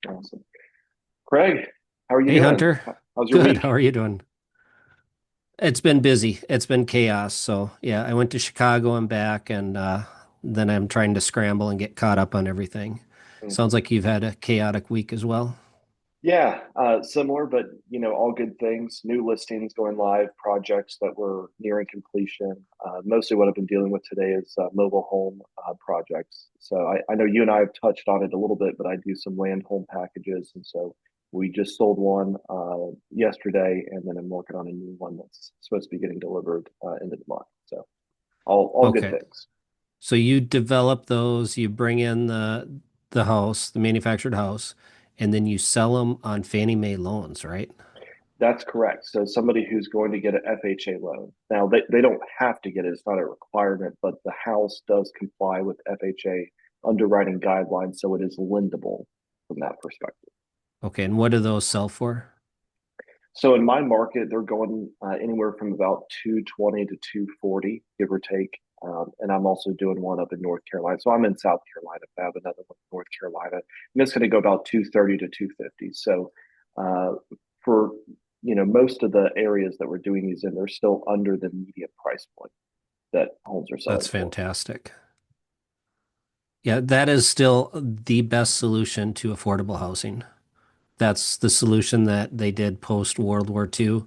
Awesome. Craig, how are you Hey, doing? Hunter. How's your Good. How week? are you doing? It's been busy. It's been chaos. So, yeah, I went to Chicago and back, and then I'm trying to scramble and get caught up on everything. Sounds Mhm. like you've had a chaotic week as well. Yeah, similar, but all good things. New listings going live, projects that were nearing completion. Mostly what I've been dealing with today is mobile home projects. So I know you and I have touched on it a little bit, but I do some land home packages, and so we just sold one yesterday, and then I'm working on a new one that's supposed to be getting delivered end of the month. So all good Okay. things. So you develop those, you bring in the house, the manufactured house, and then you sell them on Fannie Mae loans, right? That's correct. So somebody who's going to get an FHA loan. Now they don't have to get it, it's not a requirement, but the house does comply with FHA underwriting guidelines, so it is lendable from that perspective. Okay. And what do those sell for? So in my market, they're going anywhere from about 220 to 240, give or take. And I'm also doing one up in North Carolina. So I'm in South Carolina, but I have another one in North Carolina. And it's going to go about 230 to 250. So uh, for most of the areas that we're doing these in, they're still under the median price point that homes are That's selling for. fantastic. Yeah, that is still the best solution to affordable housing. That's the solution that they did post World War II,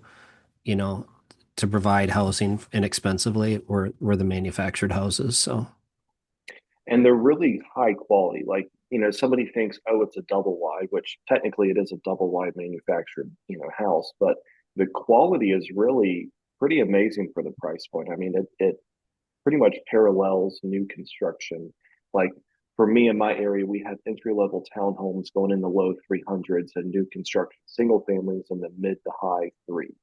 you know, to provide housing inexpensively were the manufactured houses. So And they're really high quality. Like, somebody thinks, oh, it's a double wide, which technically it is a double wide manufactured, house, but the quality is really pretty amazing for the price point. I mean, it pretty much parallels new construction. Like for me in my area, we have entry level townhomes going in the low 300s and new construction single families in the mid to high threes.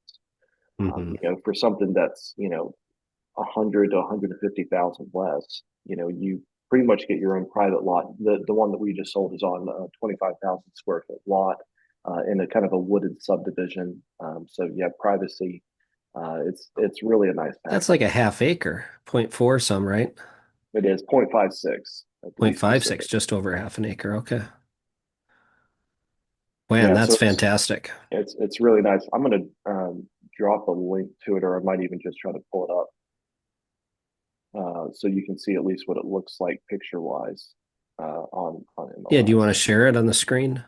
mhm. For something that's 100 to 150,000 less, you pretty much get your own private lot. The one that we just sold is on a 25,000 square foot lot in a kind of a wooded subdivision. So you have privacy. It's really a nice That's like a package. half acre, point 0.4 some, right? It is 0.56 to be 0.56, specific. just over half an acre. Okay. Man, Yeah, that's so fantastic. it's really nice. I'm gonna drop a link to it, or I might even just try to pull it up so you can see at least what it looks like picture wise on Yeah, do you want to MLS. share it on the screen?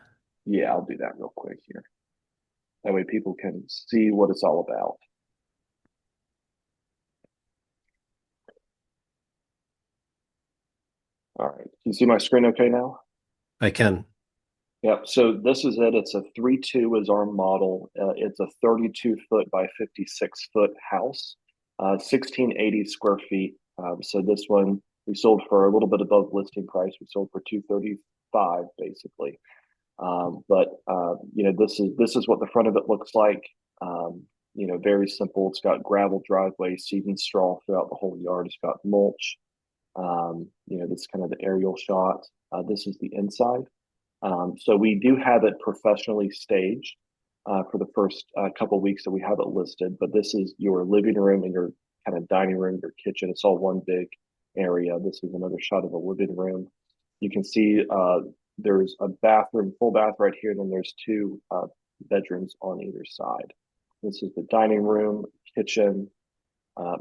Yeah, I'll do that real quick here. That way people can see what it's all about. All right. Can you see my screen okay now? I can. Yep. So this is it. It's a 3-2 is our model. It's a 32 foot by 56-foot house, 1680 square feet. So this one we sold for a little bit above listing price. We sold for 235 basically. But this is what the front of it looks like. Very simple. It's got gravel driveway, seed and straw throughout the whole yard. It's got mulch. This is kind of the aerial shot. This is the inside. So we do have it professionally staged for the first couple of weeks that we have it listed. But this is your living room and your kind of dining room, your kitchen. It's all one big area. This is another shot of the living room. You can see there's a bathroom, full bath right here, and then there's two bedrooms on either side. This is the dining room, kitchen,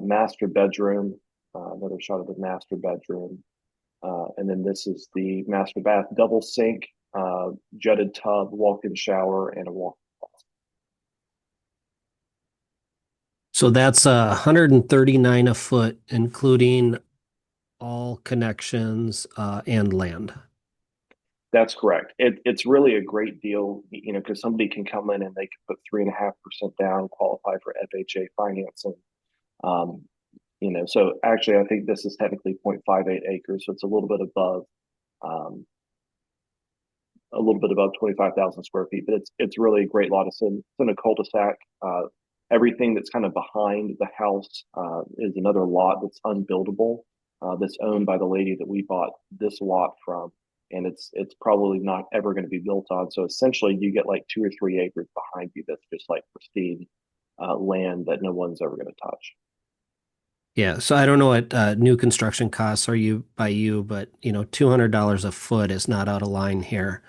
master bedroom, another shot of the master bedroom. And then this is the master bath, double sink, jetted tub, walk-in shower, and a walk. So that's 139 a foot, including all connections and land. That's correct. It's really a great deal, because somebody can come in and they can put 3.5% down, qualify for FHA financing. Um, so actually, I think this is technically 0.58 acres, so it's um, a little bit above 25,000 square feet, but it's really a great lot. It's in a cul-de-sac. Everything that's kind of behind the house is another lot that's unbuildable, that's owned by the lady that we bought this lot from, and it's probably not ever going to be built on. So essentially, you get like 2 or 3 acres behind you that's just like pristine land that no one's ever going to touch. Yeah, so I don't know what new construction costs are you by you, but $200 a foot is not out of line here.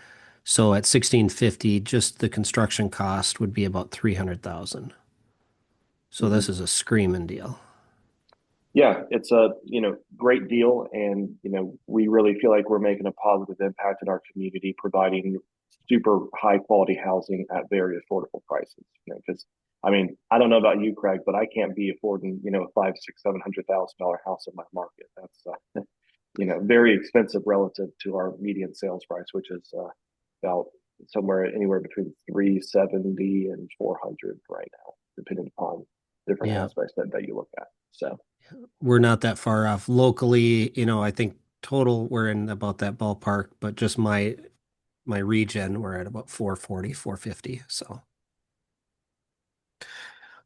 So at 1650, just the construction cost would be about 300,000. So Hmm. this is a screaming deal. Yeah, it's a great deal, and we really feel like we're making a positive impact in our community, providing super high quality housing at very affordable prices. Because I mean, I don't know about you, Craig, but I can't be affording a five, six, $700,000 house in my market. That's very expensive relative to our median sales price, which is about somewhere anywhere between 370 and 400 right now, depending upon different Yeah, aspects that you look at. So. we're not that far off. Locally, I think total we're in about that ballpark, but just my region, we're at about 440, 450. So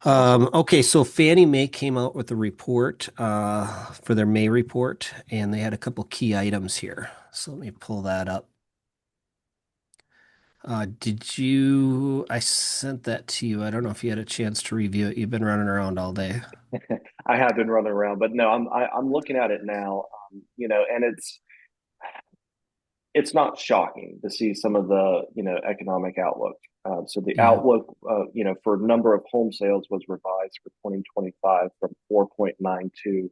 Awesome. okay, so Fannie Mae came out with a report for their May report, and they had a couple key items here. So let me pull that up. I sent that to you. I don't know if you had a chance to review it. You've been running around all day. I have been running around, but no, I'm looking at it now. And it's not shocking to see some of the economic outlook. So the Yeah. outlook, for number of home sales was revised for 2025 from 4.92,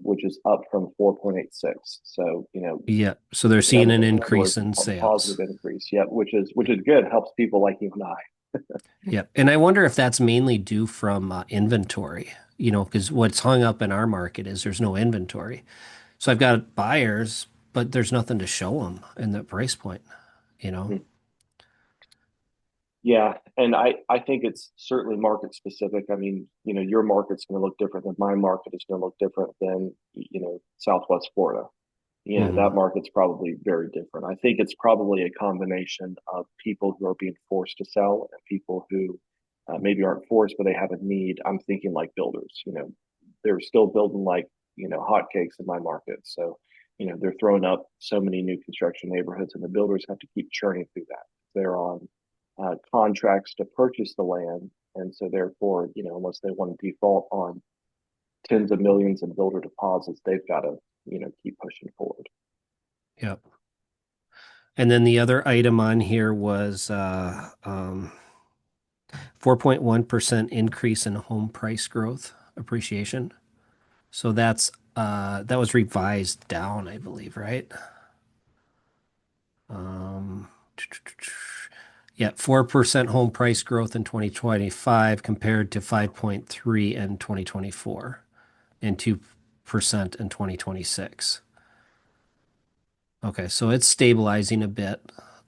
which is up from 4.86. So Yeah. So they're seeing an in other increase words, in a positive sales. increase. Yep, which is good. Helps people like you and I. Yep. And I wonder if that's mainly due from inventory, because what's hung up in our market is there's no inventory. So I've got buyers, but there's nothing to show them in the price point, you know? Mhm. Yeah, and I think it's certainly market specific. I mean, your market's going to look different than my market is going to look different than Southwest Florida. That Hmm. market's probably very different. I think it's probably a combination of people who are being forced to sell and people who maybe aren't forced, but they have a need. I'm thinking like builders. They're still building like hotcakes in my market. So they're throwing up so many new construction neighborhoods, and the builders have to keep churning through that. They're on contracts to purchase the land, and so therefore, unless they want to default on tens of millions in builder deposits, they've got to keep pushing forward. Yep. And then the other item on here was 4.1% increase in home price growth appreciation. So that was revised down, I believe, right? Um, yeah, 4% home price growth in 2025 compared to 5.3 in 2024 and 2% in 2026. Okay, so it's stabilizing a bit.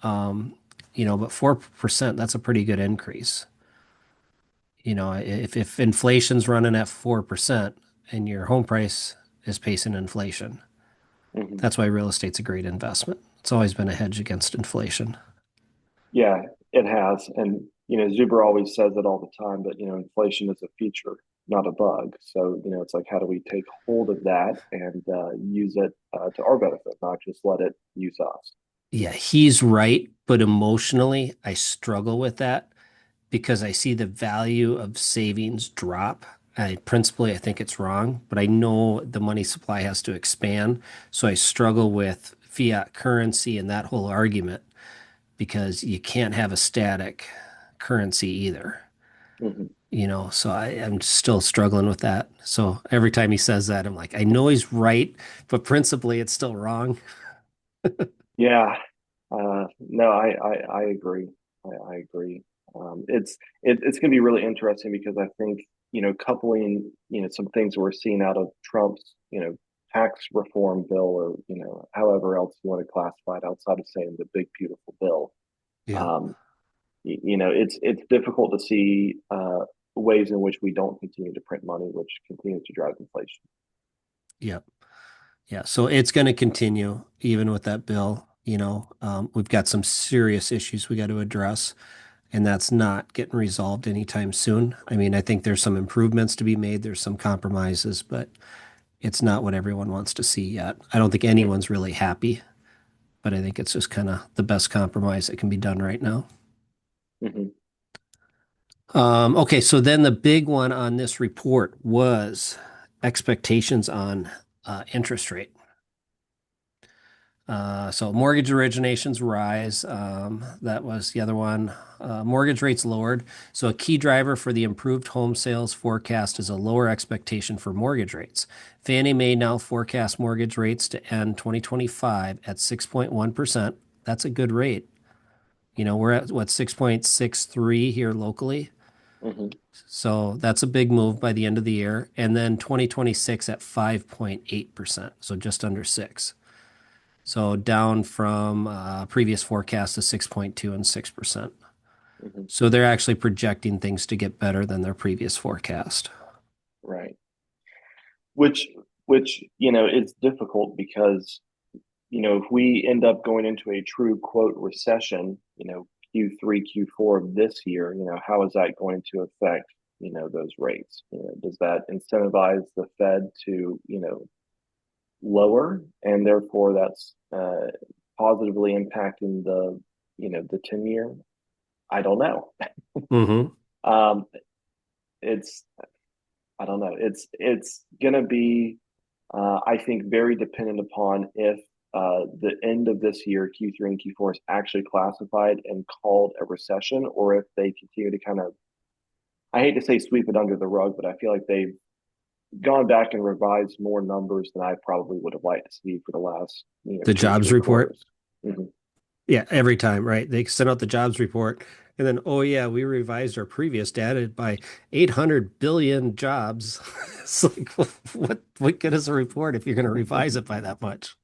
Um, but 4%, that's a pretty good increase. If inflation's running at 4% and your home price is pacing inflation, Mm-hmm. that's why real estate's a great investment. It's always been a hedge against inflation. Yeah, it has. And, Zuber always says it all the time, but, inflation is a feature, not a bug. So, it's like, how do we take hold of that and use it to our benefit, not just let it use us? Yeah, he's right, but emotionally, I struggle with that because I see the value of savings drop. Principally, I think it's wrong, but I know the money supply has to expand. So I struggle with fiat currency and that whole argument because you can't have a static currency either. Hmm. So I'm still struggling with that. So every time he says that, I'm like, I know he's right, but principally it's still wrong. Yeah. No, I agree. I agree. It's going to be really interesting because I think coupling some things we're seeing out of Trump's tax reform bill, or however else you want to classify it outside of saying the big beautiful bill. Yeah. Um, it's difficult to see ways in which we don't continue to print money, which continues to drive inflation. Yeah. Yeah. So it's going to continue even with that bill. We've got some serious issues we got to address, and that's not getting resolved anytime soon. I mean, I think there's some improvements to be made. There's some compromises, but it's not what everyone wants to see yet. I don't think anyone's really happy, but I think it's just kind of the best compromise that can be done right now. Mm-hmm. Okay, so then the big one on this report was expectations on interest rate. So mortgage originations rise. That was the other one. Mortgage rates lowered. So a key driver for the improved home sales forecast is a lower expectation for mortgage rates. Fannie Mae now forecast mortgage rates to end 2025 at 6.1%. That's a good rate. We're at what, 6.63 here locally. Hmm. So that's a big move by the end of the year. And then 2026 at 5.8%. So just under six. So down from previous forecast of 6.2 and 6%. Hmm. So they're actually projecting things to get better than their previous forecast. Right. Which, which, it's difficult because, if we end up going into a true quote recession, Q3, Q4 of this year, how is that going to affect, those rates? Does that incentivize the Fed to, lower, and therefore that's positively impacting the 10 year? I don't know. Mm-hmm. Um, it's I don't know. It's gonna be I think very dependent upon if the end of this year, Q3 and Q4, is actually classified and called a recession, or if they continue to kind of, I hate to say sweep it under the rug, but I feel like they've gone back and revised more numbers than I probably would have liked to see for the last, The two, jobs three report. quarters. Mm-hmm. Yeah, every time, right? They send out the jobs report and then, oh yeah, we revised our previous data by 800 billion jobs. It's like, what good is a report if you're going to revise it by that much?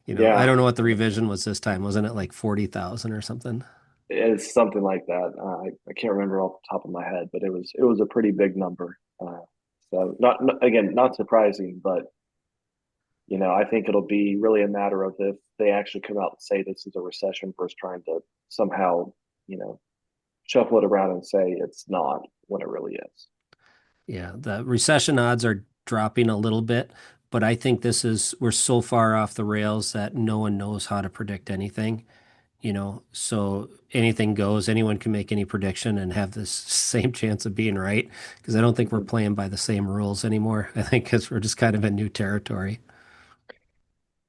I Yeah, don't know what the revision was this time. Wasn't it like 40,000 or something? it's something like that. I can't remember off the top of my head, but it was a pretty big number. So again, not surprising, but I think it'll be really a matter of if they actually come out and say this is a recession versus trying to somehow, you know, shuffle it around and say it's not when it really is. Yeah, the recession odds are dropping a little bit, but I think we're so far off the rails that no one knows how to predict anything, so anything goes. Anyone can make any prediction and have this same chance of being right, because I don't think we're Mhm. playing by the same rules anymore. I think because we're just kind of in new territory.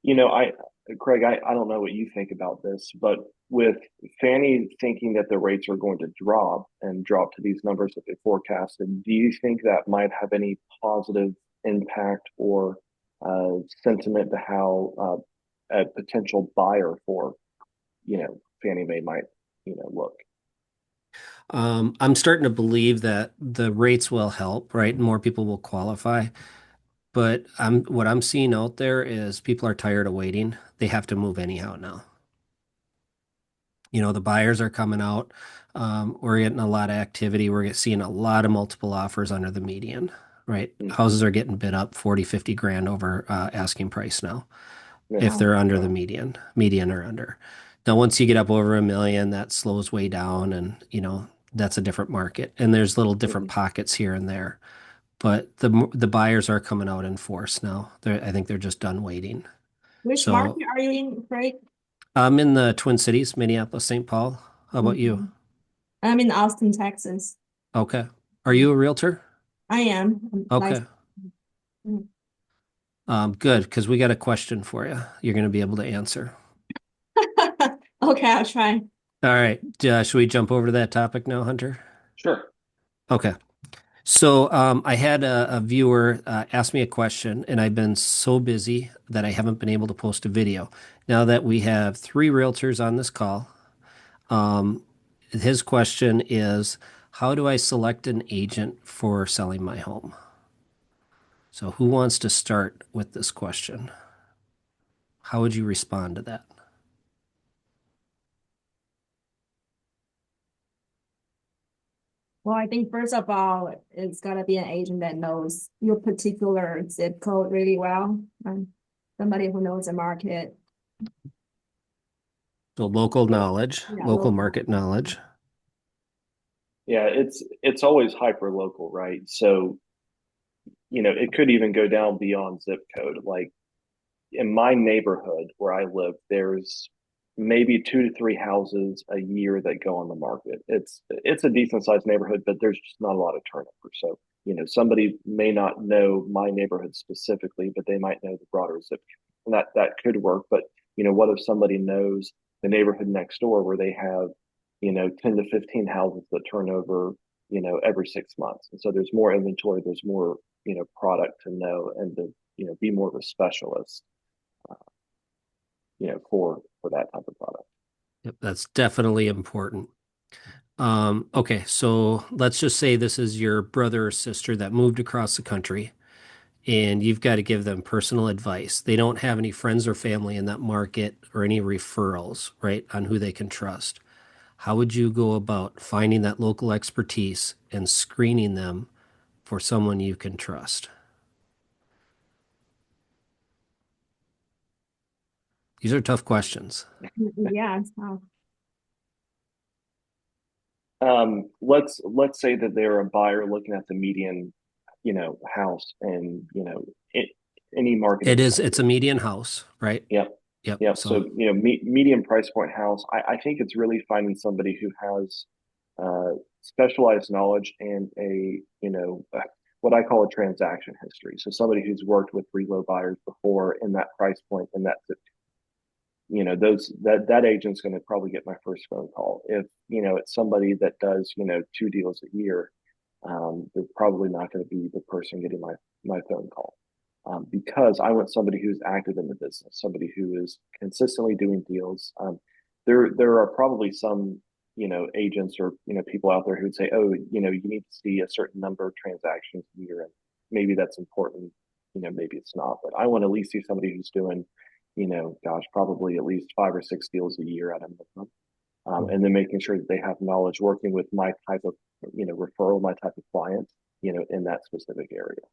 You know, I, Craig, I don't know what you think about this, but with Fannie thinking that the rates are going to drop and drop to these numbers that they forecasted, do you think that might have any positive impact or sentiment to how a potential buyer for, Fannie Mae might, look? I'm starting to believe that the rates will help, right? More people will qualify. But what I'm seeing out there is people are tired of waiting. They have to move anyhow now. The buyers are coming out. We're getting a lot of activity. Seeing a lot of multiple offers under the median, right? Mm. Houses are getting bid up 40, 50 grand over asking price now Yeah. if Wow. they're under the median or under. Now, once you get up over 1 million, that slows way down, and that's a different market. And there's little different Mhm. pockets here and there, but the buyers are coming out in force now. I think they're just done waiting. Which So market are you in, Craig? I'm in the Twin Cities, Minneapolis, St. Paul. How about you? Mhm. I'm in Austin, Texas. Okay. Are you a realtor? I am. Nice. Okay. Good, because we got a question for you. You're going to be able to answer. Okay, I'll try. All right. Should we jump over to that topic now, Hunter? Sure. Okay. So I had a viewer ask me a question, and I've been so busy that I haven't been able to post a video. Now that we have three realtors on this call, um, his question is, how do I select an agent for selling my home? So who wants to start with this question? How would you respond to that? Well, I think first of all, it's gotta be an agent that knows your particular zip code really well, and somebody who knows the market. So local knowledge, Yeah, local local. market knowledge. Yeah, it's always hyper local, right? So, it could even go down beyond zip code. Like in my neighborhood where I live, there's maybe two to three houses a year that go on the market. It's a decent sized neighborhood, but there's just not a lot of turnover. So, somebody may not know my neighborhood specifically, but they might know the broader zip code. And that could work. But what if somebody knows the neighborhood next door where they have, 10 to 15 houses that turn over, every 6 months. And so there's more inventory, there's more, product to know and to, be more of a specialist, uh, for that type of product. Yep, that's definitely important. Okay, so let's just say this is your brother or sister that moved across the country, and you've got to give them personal advice. They don't have any friends or family in that market or any referrals, right, on who they can trust. How would you go about finding that local expertise and screening them for someone you can trust? These are tough questions. Yeah. Let's say that they're a buyer looking at the median, house and any market in the It's a country. median house, right? Yep. Yep. Yep. So, So medium price point house. I think it's really finding somebody who has specialized knowledge and what I call a transaction history. So somebody who's worked with reload buyers before in that price point and that those that agent's going to probably get my first phone call. If it's somebody that does 2 deals a year, they're probably not going to be the person getting my phone call, because I want somebody who's active in the business, somebody who is consistently doing deals. There are probably some agents or people out there who would say, oh, you need to see a certain number of transactions a year, and maybe that's important, maybe it's not, but I want to at least see somebody who's doing gosh, probably at least 5 or 6 deals a year at a minimum. And then making sure that they have knowledge working with my type of, referral, my type of client, in that specific area.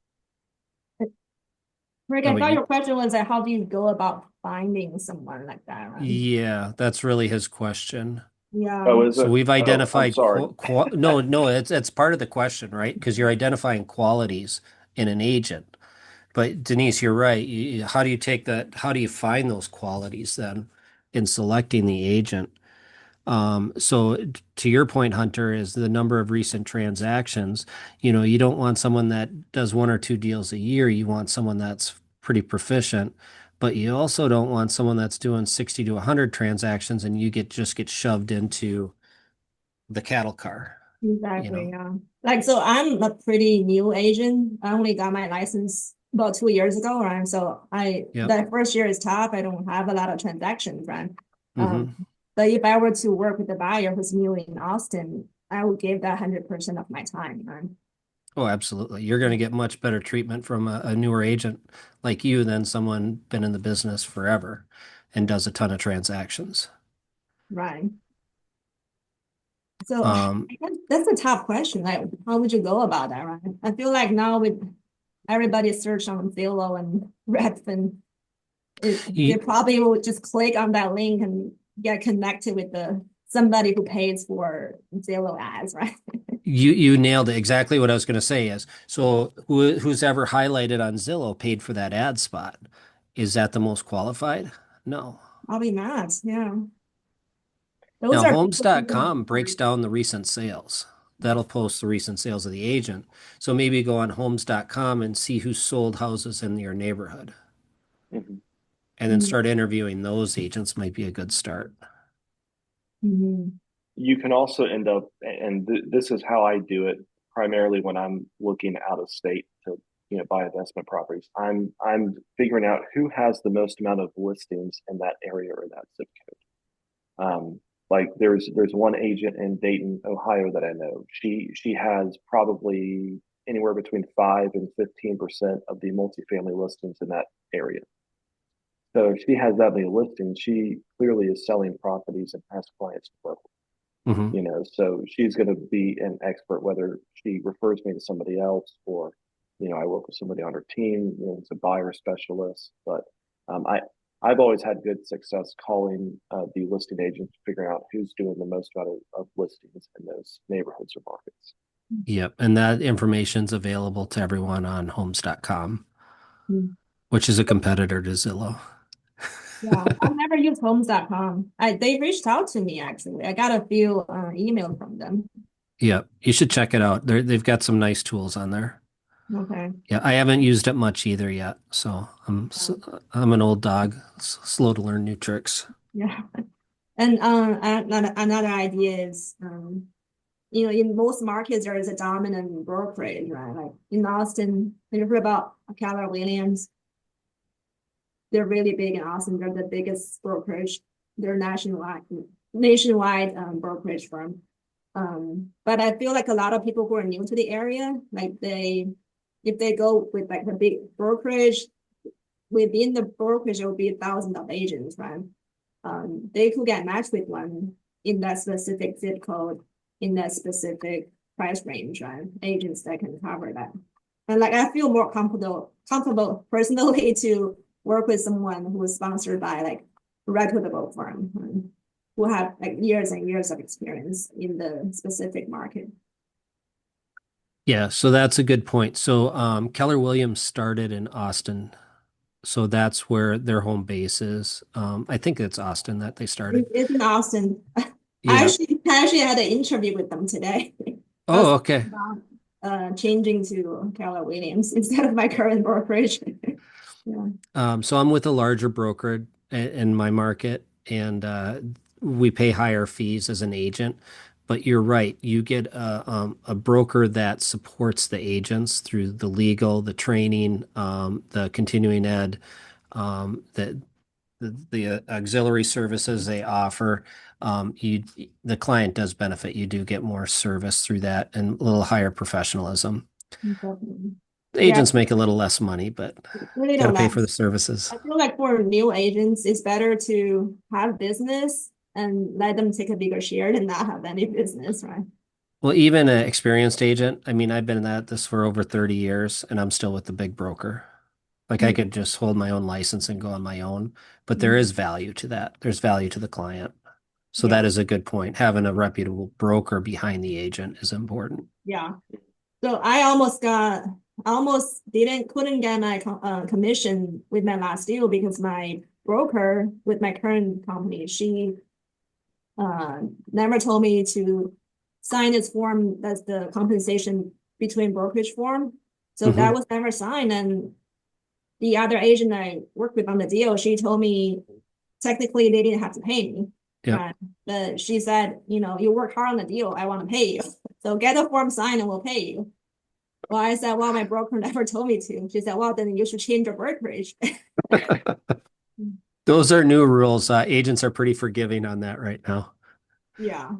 Rick, how I about thought you? your question was like, how do you go about finding someone like that, right? Yeah, that's really his question. Yeah. Oh, is So it? we've Oh, I'm identified sorry. no, no, it's part of the question, right? Because you're identifying qualities in an agent. But Denise, you're right. How do you take that? How do you find those qualities then in selecting the agent? So to your point, Hunter, is the number of recent transactions. You don't want someone that does 1 or 2 deals a year. You want someone that's pretty proficient, but you also don't want someone that's doing 60 to 100 transactions and you just get shoved into the cattle car, you Exactly. know? Yeah. Like, so I'm a pretty new agent. I only got my license about 2 years ago, right? So Yep. that first year is tough. I don't have a lot of transactions, right? Um, Hmm. but if I were to work with a buyer who's new in Austin, I would give that 100% of my time, right? Oh, absolutely. You're going to get much better treatment from a newer agent like you than someone been in the business forever and does a ton of transactions. Right. So I Um, guess that's a tough question. Like, how would you go about that, right? I feel like now with everybody search on Zillow and Redfin, they you, probably will just click on that link and get connected with the somebody who pays for Zillow ads, right? you nailed it. Exactly what I was going to say is, so who's ever highlighted on Zillow paid for that ad spot? Is that the most qualified? No. Probably not. Yeah. Those Now, are people who Homes.com breaks down the recent sales. That'll post the recent sales of the agent. So maybe go on Homes.com and see who sold houses in your neighborhood Mhm. and then start interviewing those agents might be a good start. Mhm. You can also end up, and this is how I do it primarily when I'm looking out of state to, buy investment properties. I'm figuring out who has the most amount of listings in that area or that zip code. Like there's one agent in Dayton, Ohio that I know. She has probably anywhere between 5 and 15% of the multifamily listings in that area. So if she has that many listings, she clearly is selling properties and has clients to work Hmm. so she's going to be an expert whether she refers me to somebody else or I work with somebody on her team, it's a buyer specialist. But I've always had good success calling the listing agents, figuring out who's doing the most out of listings in those neighborhoods or markets. Yep. And that information's available to everyone on Homes.com, Mhm. which is a competitor to Zillow. Yeah, I've never used homes.com. They reached out to me actually. I got a few emails from them. Yep. You should check it out. They've got some nice tools on there. Okay. Yeah, I haven't used it much either yet, so Um, I'm an old dog, slow to learn new tricks. yeah. And another idea is, in most markets there is a dominant brokerage, right? Like in Austin, have you heard about Keller Williams? They're really big in Austin. They're the biggest brokerage. They're nationwide brokerage firm. But I feel like a lot of people who are new to the area, like if they go with like a big brokerage, within the brokerage, there will be thousands of agents, right? They could get matched with one in that specific zip code, in that specific price range, right? Agents that can cover that. And like I feel more comfortable personally to work with someone who is sponsored by like a reputable firm, who have like years and years of experience in the specific market. Yeah, so that's a good point. So Keller Williams started in Austin, so that's where their home base is. I think it's Austin that they started. It's in Austin. Yeah. I actually had an interview with them today. I was Oh, okay. about changing to Keller Williams instead of my current brokerage. Yeah. So I'm with a larger broker in my market, and we pay higher fees as an agent. But you're right, you get a broker that supports the agents through the legal, the training, the continuing ed, the auxiliary services they offer. The client does benefit. You do get more service through that and a little higher professionalism. Definitely. The Yeah, agents make a little less money, but really got to don't pay laugh. for the services. I feel like for new agents, it's better to have business and let them take a bigger share than not have any business, right? Well, even an experienced agent, I mean, I've been at this for over 30 years and I'm still with the big broker. Like I Mm, could just hold my own license and go on my own, but there mm, is value to that. There's value to the client. So yeah, that is a good point. Having a reputable broker behind the agent is important. yeah. So I almost couldn't get my commission with my last deal because my broker with my current company, she never told me to sign this form that's the compensation between brokerage form. So that Hmm. was never signed. And the other agent I worked with on the deal, she told me technically they didn't have to pay me. Yep. Right. But she said, you work hard on the deal, I want to pay you. So get the form signed and we'll pay you. Well, I said, well, my broker never told me to. She said, well, then you should change your brokerage. Those are new rules. Agents are pretty forgiving on that right now. Yeah.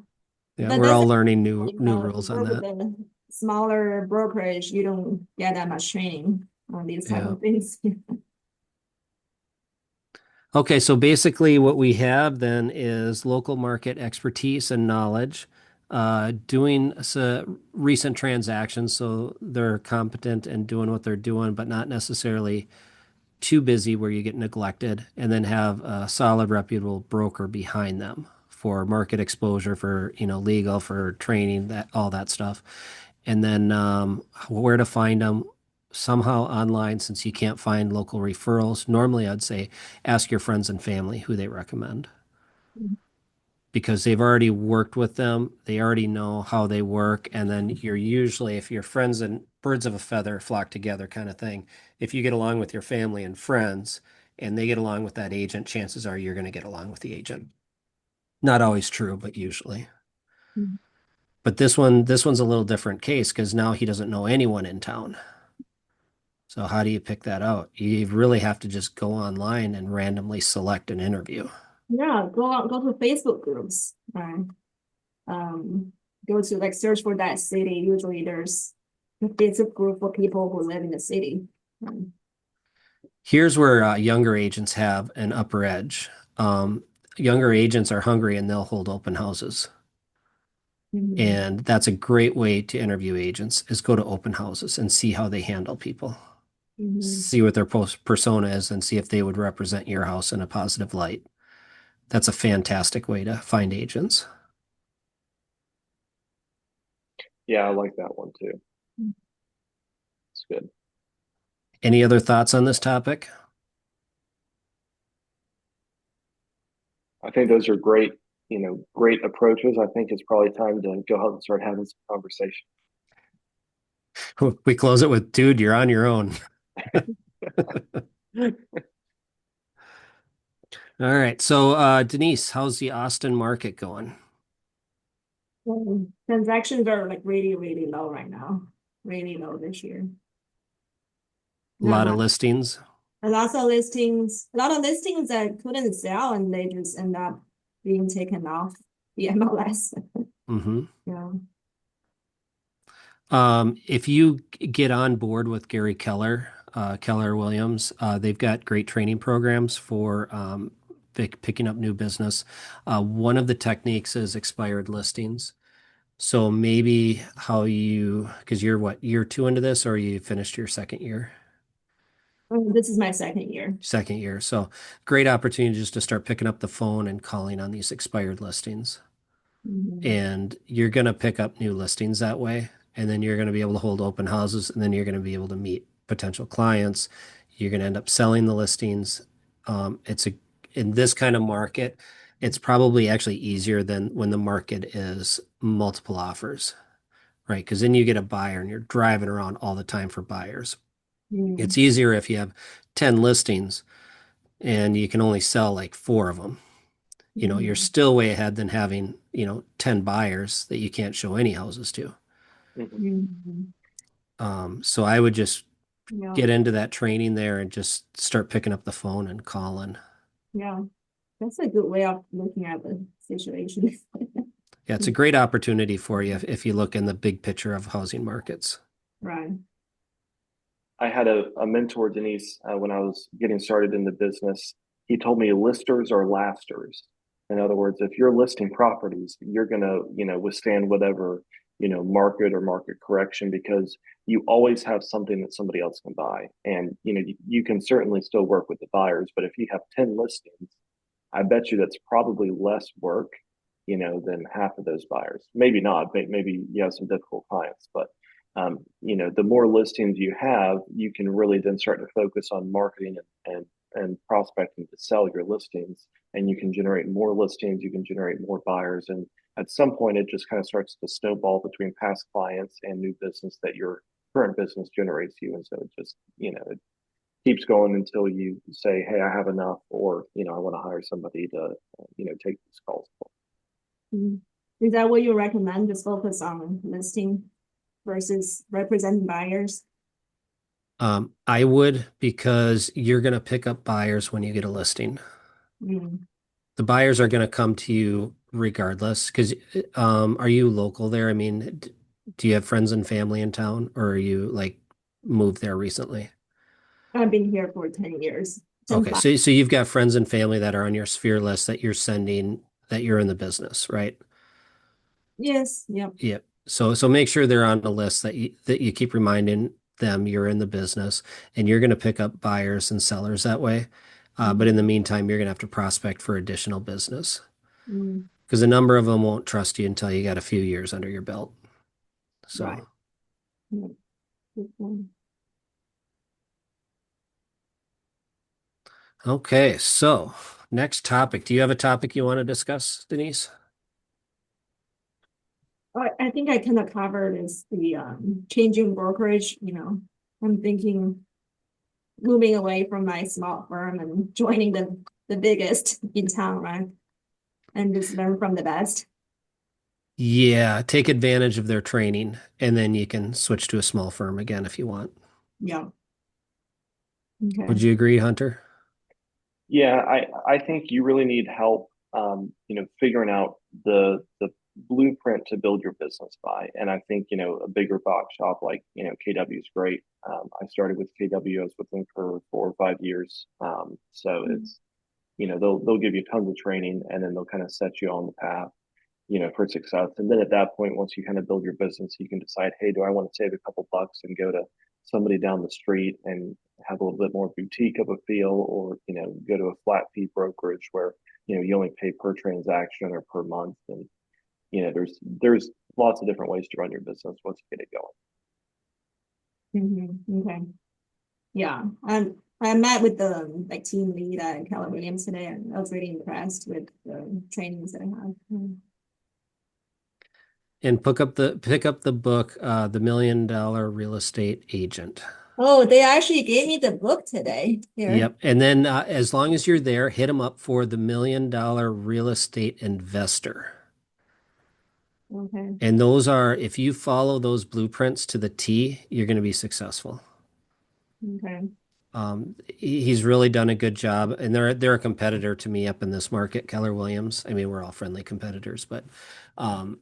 Yeah, But we're that's, all learning new if you rules on work with that. a smaller brokerage, you don't get that much training on these type Yeah. of things. Okay, so basically what we have then is local market expertise and knowledge, doing recent transactions, so they're competent and doing what they're doing, but not necessarily too busy where you get neglected, and then have a solid, reputable broker behind them for market exposure, for legal, for training, that all that stuff. And then where to find them somehow online, since you can't find local referrals. Normally, I'd say ask your friends and family who they recommend because they've already worked with them. They already know how they work. And then you're usually, if you're friends and birds of a feather flock together kind of thing, if you get along with your family and friends and they get along with that agent, chances are you're going to get along with the agent. Not always true, but usually. But this one's a little different case because now he doesn't know anyone in town. So how do you pick that out? You really have to just go online and randomly select an interview. Yeah, go to Facebook groups. Right. Um, go to like search for that city. Usually there's a Facebook group for people who live in the city. Here's where younger agents have an upper edge. Younger agents are hungry and they'll hold open houses. Mhm. And that's a great way to interview agents is go to open houses and see how they handle people. Mhm. See what their persona is and see if they would represent your house in a positive light. That's a fantastic way to find agents. Yeah, I like that one too. It's good. Any other thoughts on this topic? I think those are great, great approaches. I think it's probably time to go out and start having some conversation. We close it with, dude, you're on your own. All right. So, Denise, how's the Austin market going? Transactions are like really, really low right now. Really low this year. A Not lot of much. listings. A lot of listings that couldn't sell and they just end up being taken off the MLS. Hmm. Yeah. If you get on board with Gary Keller, Keller Williams, they've got great training programs for picking up new business. One of the techniques is expired listings. So maybe because you're what, year two into this, or you finished your second year? This is my second year. Second year. So great opportunity just to start picking up the phone and calling on these expired listings. Mhm. And you're going to pick up new listings that way. And then you're going to be able to hold open houses, and then you're going to be able to meet potential clients. You're going to end up selling the listings. It's in this kind of market, it's probably actually easier than when the market is multiple offers, right? Because then you get a buyer and you're driving around all the time for buyers. Mm, It's easier if you have 10 listings and you can only sell like four of them. You're mm, still way ahead than having, 10 buyers that you can't show any houses to. Mhm. mm. So I would just Yeah, get into that training there and just start picking up the phone and calling. yeah. That's a good way of looking at the situation. Yeah, it's a great opportunity for you if you look in the big picture of housing markets. Right. I had a mentor, Denise, when I was getting started in the business. He told me listers are lasters. In other words, if you're listing properties, you're going to, withstand whatever, market or market correction because you always have something that somebody else can buy. And, you can certainly still work with the buyers, but if you have 10 listings, I bet you that's probably less work, than half of those buyers. Maybe not. Maybe you have some difficult clients, but the more listings you have, you can really then start to focus on marketing and prospecting to sell your listings, and you can generate more listings. You can generate more buyers, and at some point, it just kind of starts to snowball between past clients and new business that your current business generates you, and so it just it keeps going until you say, hey, I have enough, or I want to hire somebody to take these calls. Mm. Is that what you recommend? Just focus on listing versus representing buyers? I would, because you're going to pick up buyers when you get a listing. Mm. The buyers are going to come to you regardless. Because are you local there? I mean, do you have friends and family in town, or are you like moved there recently? I've been here for 10 years. 10 Okay, plus. so you've got friends and family that are on your sphere list that you're sending that you're in the business, right? Yes. Yep. Yep. So make sure they're on the list that you keep reminding them you're in the business, and you're going to pick up buyers and sellers that way. But in the Mm. meantime, you're going to have to prospect for additional business Mm. because a number of them won't trust you until you got a few years under your belt. Right. So, Yep. Good point. okay. So next topic. Do you have a topic you want to discuss, Denise? I think I kind of covered is the changing brokerage. I'm thinking moving away from my small firm and joining the biggest in town, right? And just learn from the best. Yeah, take advantage of their training, and then you can switch to a small firm again if you want. Yeah. Okay. Would you agree, Hunter? Yeah, I think you really need help, figuring out the blueprint to build your business by. And I think, a bigger box shop like, KW is great. I started with KW. I was with them for 4 or 5 years. So Mm. it's, they'll give you tons of training, and then they'll kind of set you on the path, for success. And then at that point, once you kind of build your business, you can decide, hey, do I want to save a couple bucks and go to somebody down the street and have a little bit more boutique of a feel, or go to a flat fee brokerage where you only pay per transaction or per month, and there's lots of different ways to run your business once you get it going. Okay. Yeah. I met with the team lead at Keller Williams today, and I was really impressed with the trainings that I have. And pick up the book, The $1 Million Real Estate Agent. Oh, they actually gave me the book today here. Yep. And then as long as you're there, hit them up for the $1 Million Real Estate Investor. Okay. And those are, if you follow those blueprints to the T, you're going to be successful. Okay. He's really done a good job, and they're a competitor to me up in this market, Keller Williams. I mean, we're all friendly competitors, but um,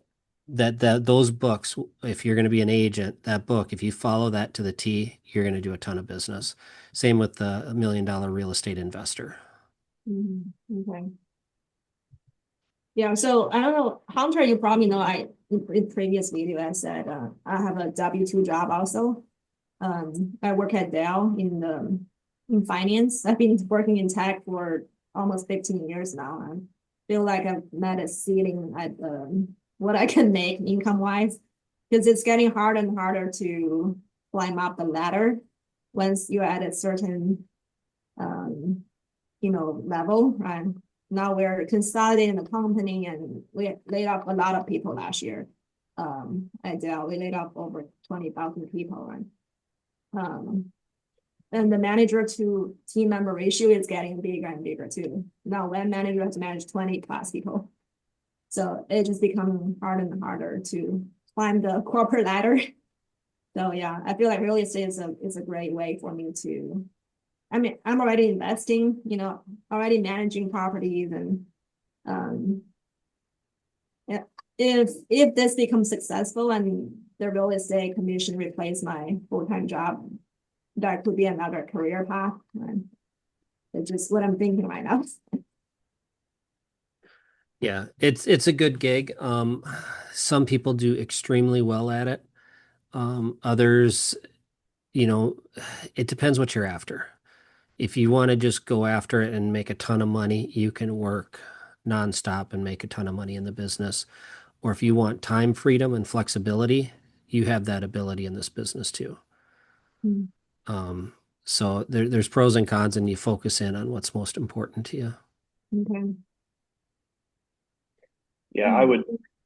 that those books, if you're going to be an agent, that book, if you follow that to the T, you're going to do a ton of business. Same with the $1 Million Real Estate Investor. Okay. Yeah, so I don't know, Hunter, you probably know in previous video I said I have a W-2 job also. I work at Dell in finance. I've been working in tech for almost 15 years now. I feel like I've met a ceiling at what I can make income wise, because it's getting harder and harder to climb up the ladder once you're at a certain um, level, right? Now we're consolidating the company and we laid off a lot of people last year. At Dell, we laid off over 20,000 people, right? And the manager to team member ratio is getting bigger and bigger too. Now one manager has to manage 20 plus people. So it just becoming harder and harder to climb the corporate ladder. So yeah, I feel like real estate is a great way for me to, I mean, I'm already investing, already managing properties and um yeah, if this becomes successful and the real estate commission replace my full-time job, that could be another career path. And it's just what I'm thinking right now. Yeah, it's a good gig. Some people do extremely well at it. Others, you know, it depends what you're after. If you want to just go after it and make a ton of money, you can work nonstop and make a ton of money in the business. Or if you want time freedom and flexibility, you have that ability in this business too. Mm. Um, so there's pros and cons, and you focus in on what's most important to you. Okay. Yeah, I Mm. would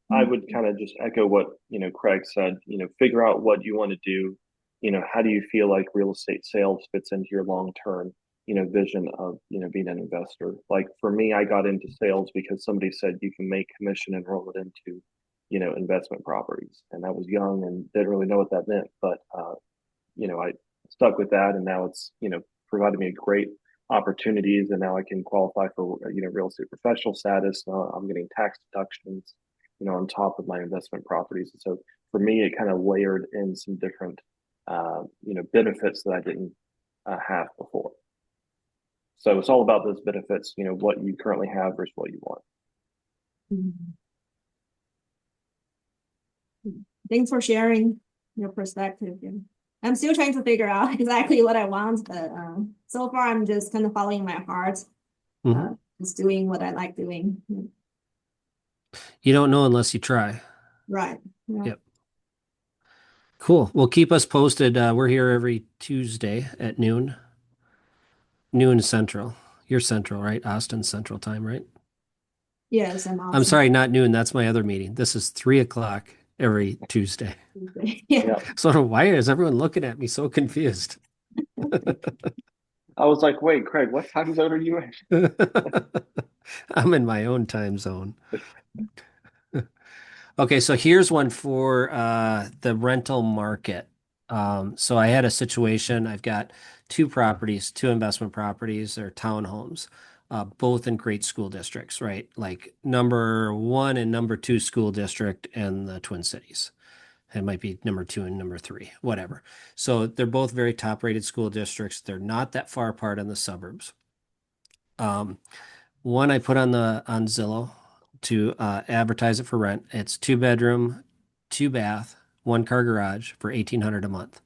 I would kind of just echo what, Craig said, figure out what you want to do. How do you feel like real estate sales fits into your long-term, vision of, being an investor? Like for me, I got into sales because somebody said you can make commission and roll it into, investment properties. And I was young and didn't really know what that meant, but I stuck with that, and now it's provided me great opportunities, and now I can qualify for real estate professional status. I'm getting tax deductions, on top of my investment properties. And so for me, it kind of layered in some different benefits that I didn't have before. So it's all about those benefits, what you currently have versus what you want. Mm. Thanks for sharing your perspective. Yeah. I'm still trying to figure out exactly what I want, but so far I'm just kind of following my heart, Mhm. just doing what I like doing. You don't know unless you try. Right. Yeah. Yep. Cool. Well, keep us posted. We're here every Tuesday at noon Central. You're Central, right? Austin Central Time, right? Yes, I'm I'm awesome. sorry, not noon. That's my other meeting. This is 3 o'clock every Tuesday. Yeah. Yeah. So why is everyone looking at me so confused? I was like, wait, Craig, what time zone are you in? I'm in my own time zone. Okay, so here's one for the rental market. So I had a situation. I've got two properties, two investment properties. They're townhomes, both in great school districts, right? Like number one and number two school district in the Twin Cities. It might be number two and number three, whatever. So they're both very top rated school districts. They're not that far apart in the suburbs. Um, One I put on Zillow to advertise it for rent. It's 2 bedroom, 2 bath, 1 car garage for 1,800 a month.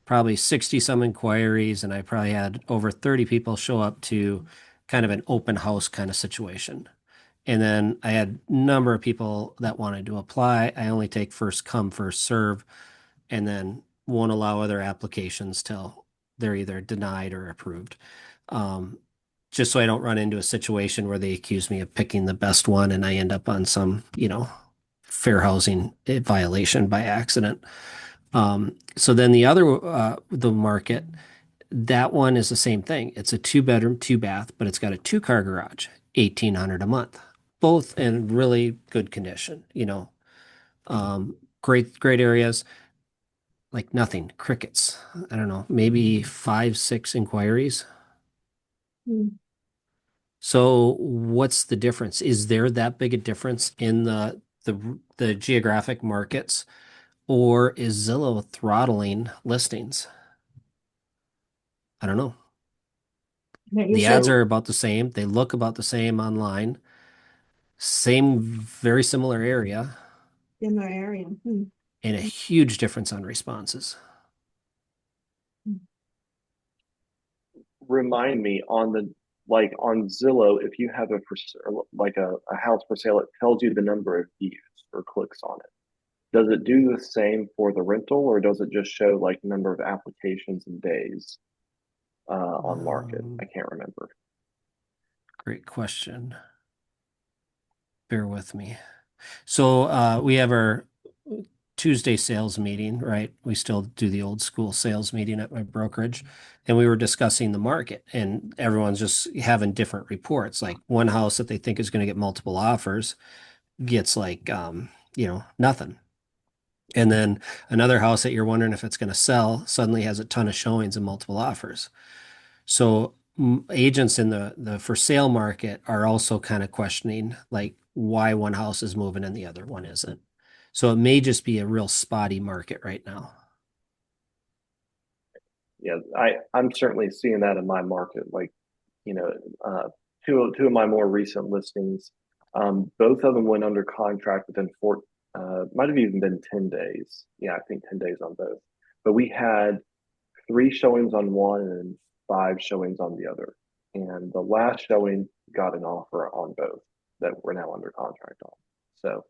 Probably 60 some inquiries, and I probably had over 30 people show up to kind of an open house kind of situation. And then I had a number of people that wanted to apply. I only take first come, first serve, and then won't allow other applications till they're either denied or approved. Um, just so I don't run into a situation where they accuse me of picking the best one and I end up on some, fair housing violation by accident. So then the other the market, that one is the same thing. It's a two bedroom, two bath, but it's got a two car garage, 1,800 a month, both in really good condition, great areas, like nothing, crickets. I don't know, maybe five, six inquiries. Mm. So what's the difference? Is there that big a difference in the geographic markets, or is Zillow throttling listings? I don't know. Okay, you The ads said are about the same. They look about the same online. Same, very similar area, in the area. Hmm. and a huge difference on responses. Remind me on the like on Zillow, if you have a house for sale, it tells you the number of views or clicks on it. Does it do the same for the rental, or does it just show like number of applications and days on market? I Um, can't remember. Great question. Bear with me. So we have our Tuesday sales meeting, right? We still do the old school sales meeting at my brokerage. And we were discussing the market, and everyone's just having different reports. Like one house that they think is going to get multiple offers gets like, nothing. And then another house that you're wondering if it's going to sell suddenly has a ton of showings and multiple offers. So agents in the for sale market are also kind of questioning like why one house is moving and the other one isn't. So it may just be a real spotty market right now. Yeah, I'm certainly seeing that in my market. Like, you know, uh, two of my more recent listings, both of them went under contract within might have even been 10 days. Yeah, I think 10 days on both. But we had three showings on one and five showings on the other. And the last showing got an offer on both that we're now under contract on. So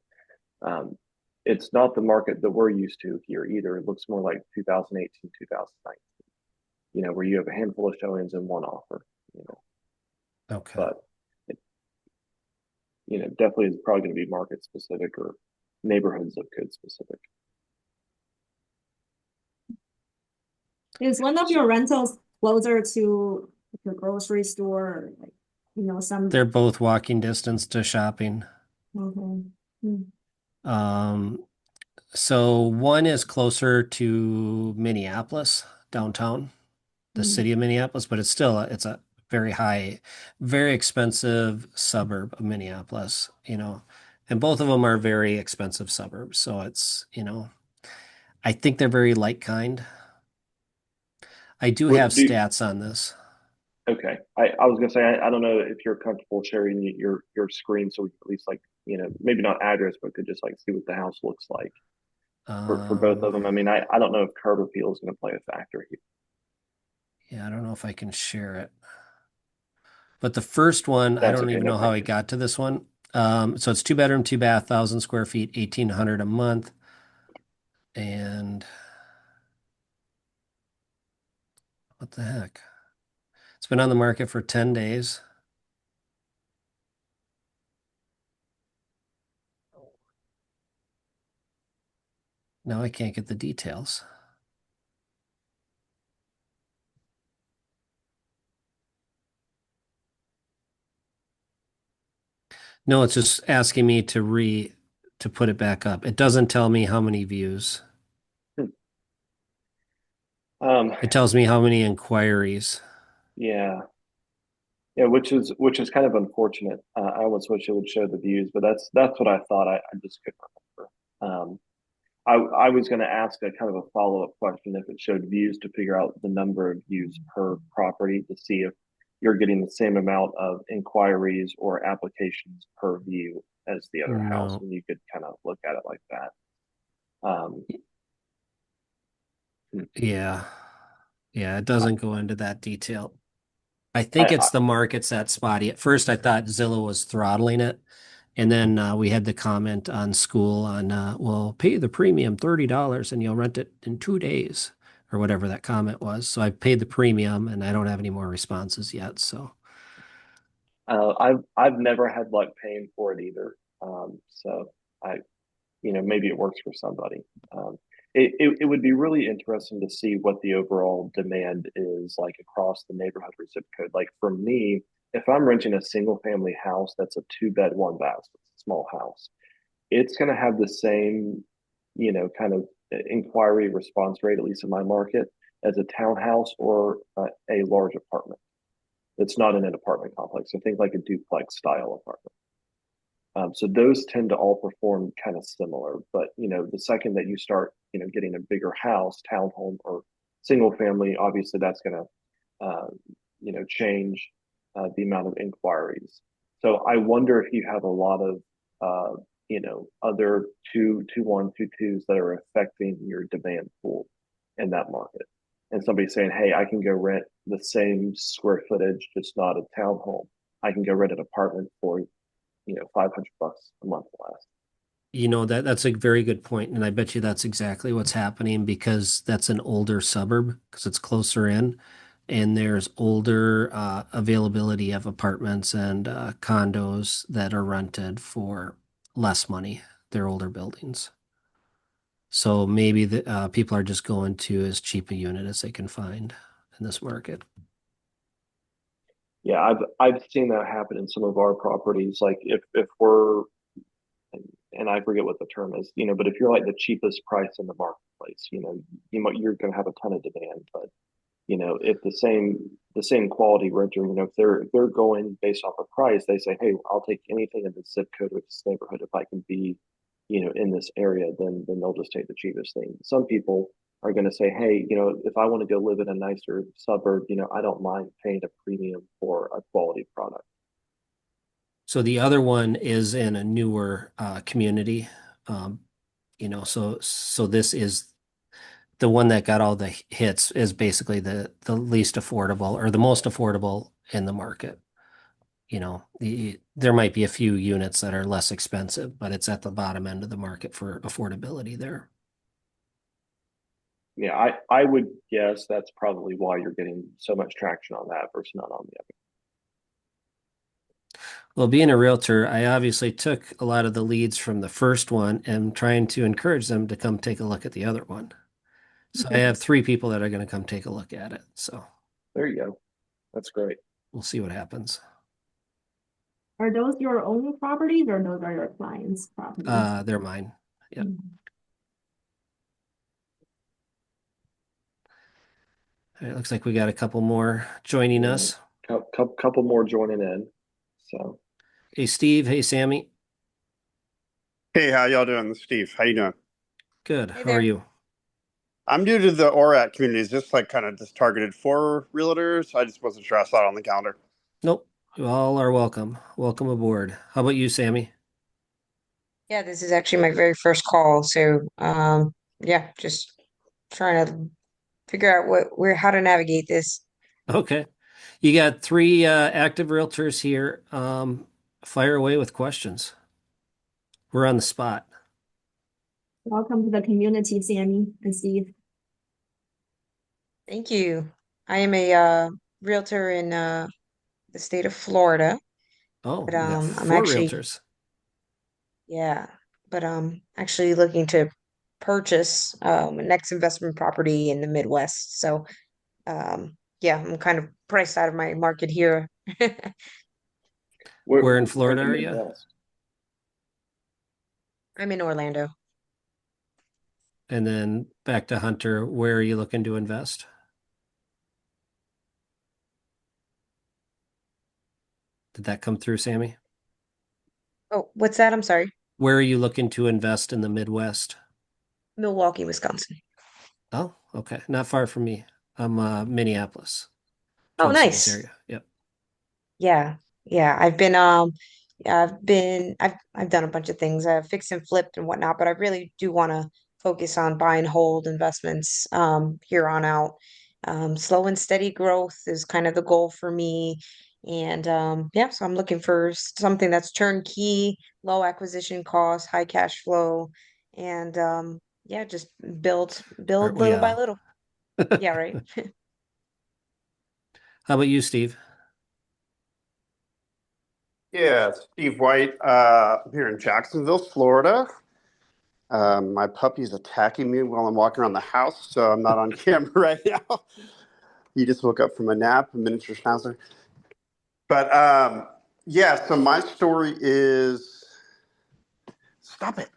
um, it's not the market that we're used to here either. It looks more like 2018, 2019, where you have a handful of showings and one offer, you know, Okay. but it, definitely is probably going to be market specific or neighborhood zip code specific. Is one of your rentals closer to the grocery store or like, some They're both walking distance to shopping. mhm. Hmm. Um, so one is closer to Minneapolis, downtown, the Hmm. city of Minneapolis, but it's a very high, very expensive suburb of Minneapolis, and both of them are very expensive suburbs. So I think they're very like kind. I do have Do stats on this. Okay. I was gonna say I don't know if you're comfortable sharing your screen so we can at least like maybe not address but could just like see what the house looks like for both of Um, them. I mean I don't know if curb appeal is going to play a factor here. yeah, I don't know if I can share it, but the first one, I That's don't okay, even no know how I pressure. got to this one. So it's two bedroom, two bath, 1,000 square feet, 1,800 a month, and what the heck? It's been on the market for 10 days. Now I can't get the details. No, it's just asking me to put it back up. It doesn't tell me how many views. Hmm. Um, It tells me how many inquiries. yeah, yeah, which is kind of unfortunate. I almost wish it would show the views, but that's what I thought. I just couldn't remember. I was going to ask a kind of a follow up question if it showed views to figure out the number of views per property to see if you're getting the same amount of inquiries or applications per view as the other house, No. and you could kind of look at it like that. Um, Yeah. Yeah, it I, doesn't go into that detail. I think I it's the market's that spotty. At first, I thought Zillow was throttling it. And then we had the comment on school on, well, pay the premium $30 and you'll rent it in 2 days or whatever that comment was. So I paid the premium and I don't have any more responses yet. So, I've never had luck paying for it either. So I maybe it works for somebody. It would be really interesting to see what the overall demand is like across the neighborhood or zip code. Like for me, if I'm renting a single family house that's a 2 bed, 1 bath, it's a small house, it's going to have the same, kind of inquiry response rate, at least in my market, as a townhouse or a large apartment. It's not in an apartment complex. So think like a duplex style apartment. So those tend to all perform kind of similar, but the second that you start, getting a bigger house, townhome or single family, obviously that's going to, change the amount of inquiries. So I wonder if you have a lot of, other two one, two twos that are affecting your demand pool in that market. And somebody saying, hey, I can go rent the same square footage, just not a townhome. I can go rent an apartment for 500 bucks a month less. That's a very good point, and I bet you that's exactly what's happening because that's an older suburb because it's closer in, and there's older availability of apartments and condos that are rented for less money. They're older buildings. So maybe the people are just going to as cheap a unit as they can find in this market. Yeah, I've seen that happen in some of our properties. Like if we're, and I forget what the term is, but if you're like the cheapest price in the marketplace, you're going to have a ton of demand. But if the same quality renter, if they're going based off of price, they say, hey, I'll take anything in this zip code or this neighborhood if I can be, in this area, then they'll just take the cheapest thing. Some people are going to say, hey, if I want to go live in a nicer suburb, I don't mind paying a premium for a quality product. So the other one is in a newer community. Um, so this is the one that got all the hits is basically the least affordable or the most affordable in the market. There might be a few units that are less expensive, but it's at the bottom end of the market for affordability there. Yeah, I would guess that's probably why you're getting so much traction on that versus not on the other. Well, being a realtor, I obviously took a lot of the leads from the first one and trying to encourage them to come take a look at the other one. So I have three people that are going to come take a look at it. So There you go. That's great. we'll see what happens. Are those your own properties or those are your clients' properties? They're mine. Yeah. Mhm. It looks like we got a couple more joining Yeah, us. couple more joining in. So Hey, Steve. Hey, Sammy. Hey, how y'all doing? This is Steve. How you doing? Good. Hey How are there. you? I'm new to the ORAT community. Is this like kind of just targeted for realtors? I just wasn't sure. I saw it on the calendar. Nope. You all are welcome. Welcome aboard. How about you, Sammy? Yeah, this is actually my very first call. So, yeah, just trying to figure out how to navigate this. Okay. You got three active realtors here. Fire away with questions. We're on the spot. Welcome to the community, Sammy and Steve. Thank you. I am a realtor in the state of Florida, Oh, but we got I'm four actually realtors. yeah, but actually looking to purchase a next investment property in the Midwest. So, yeah, I'm kind of priced out of my market here. Where in where in Florida the are you? Midwest? I'm in Orlando. And then back to Hunter, where are you looking to invest? Did that come through, Sammy? Oh, what's that? I'm sorry. Where are you looking to invest in the Midwest? Milwaukee, Wisconsin. Oh, okay. Not far from me. I'm Minneapolis, Oh, Twin Cities nice. area. Yep. Yeah. Yeah. I've done a bunch of things. I've fixed and flipped and whatnot, but I really do want to focus on buy and hold investments here on out. Slow and steady growth is kind of the goal for me. And yeah, so I'm looking for something that's turnkey, low acquisition cost, high cash flow, and yeah, just Aren't build we little by all? little. Yeah, right. How about you, Steve? Yeah, Steve White, here in Jacksonville, Florida. My puppy's attacking me while I'm walking around the house, so I'm not on camera right now. He just woke up from a nap, a miniature schnauzer. But yeah, so my story is stop it.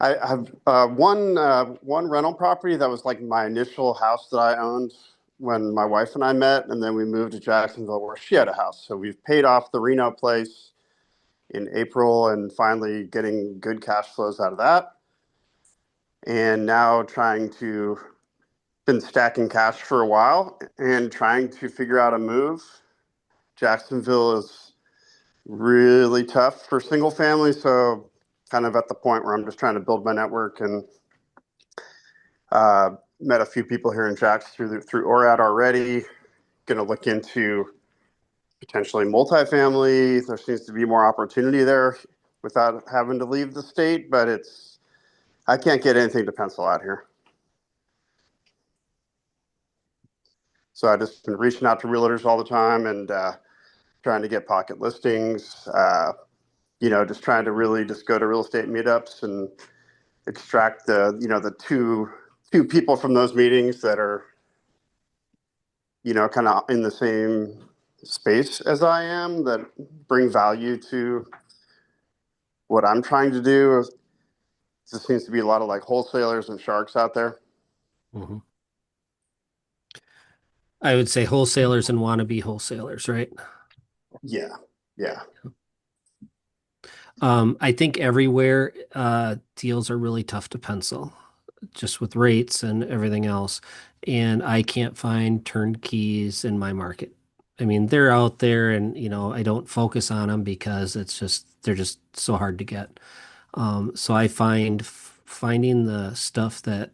I have one rental property that was like my initial house that I owned when my wife and I met, and then we moved to Jacksonville where she had a house. So we've paid off the Reno place in April and finally getting good cash flows out of that. And now trying to been stacking cash for a while and trying to figure out a move. Jacksonville is really tough for single family, so kind of at the point where I'm just trying to build my network and met a few people here in Jax through ORAD already. Going to look into potentially multifamily. There seems to be more opportunity there without having to leave the state, but I can't get anything to pencil out here. So I just been reaching out to realtors all the time and trying to get pocket listings. Just trying to really just go to real estate meetups and extract the two people from those meetings that are kind of in the same space as I am that bring value to what I'm trying to do. There seems to be a lot of like wholesalers and sharks out there. Mhm. I would say wholesalers and wannabe wholesalers, right? Yeah, yeah. I think everywhere deals are really tough to pencil, just with rates and everything else. And I can't find turnkeys in my market. I mean, they're out there, and I don't focus on them because they're just so hard to get. So I find finding the stuff that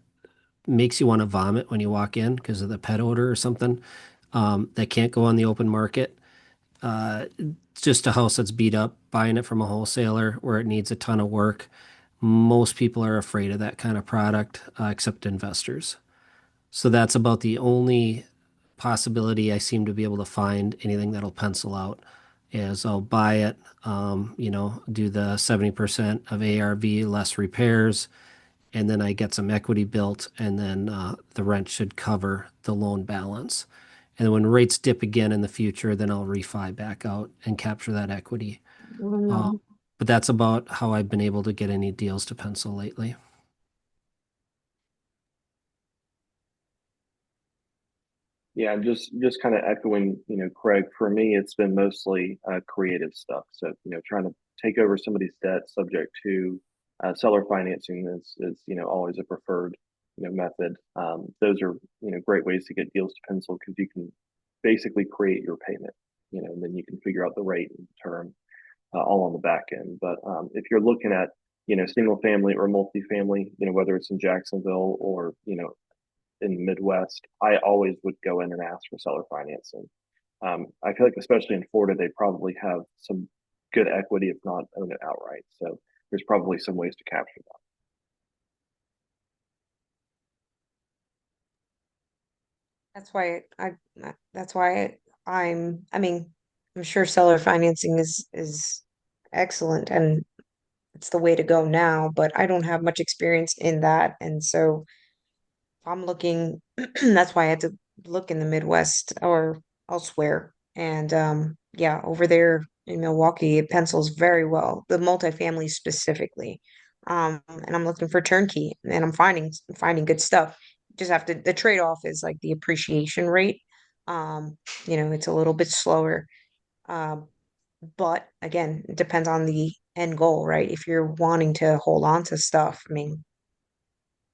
makes you want to vomit when you walk in because of the pet odor or something that can't go on the open market. Uh, just a house that's beat up, buying it from a wholesaler where it needs a ton of work. Most people are afraid of that kind of product, except investors. So that's about the only possibility I seem to be able to find anything that'll pencil out is I'll buy it, do the 70% of ARV less repairs, and then I get some equity built, and then the rent should cover the loan balance. And then when rates dip again in the future, then I'll refi back out and capture that equity. Oh, Uh, no. but that's about how I've been able to get any deals to pencil lately. Yeah, just kind of echoing, Craig. For me, it's been mostly creative stuff. So, trying to take over somebody's debt subject to seller financing is always a preferred method. Those are great ways to get deals to pencil because you can basically create your payment, and then you can figure out the rate and term all on the back end. But if you're looking at single family or multifamily, whether it's in Jacksonville or in the Midwest, I always would go in and ask for seller financing. I feel like, especially in Florida, they probably have some good equity, if not own it outright. So there's probably some ways to capture that. That's why that's why I mean, I'm sure seller financing is excellent and it's the way to go now, but I don't have much experience in that. And so I'm looking, that's why I had to look in the Midwest or elsewhere. And yeah, over there in Milwaukee, it pencils very well, the multifamily specifically. And I'm looking for turnkey and I'm finding good stuff. Just have to, the trade-off is like the appreciation rate. It's a little bit slower. Um, but again, it depends on the end goal, right? If you're wanting to hold on to stuff, I mean,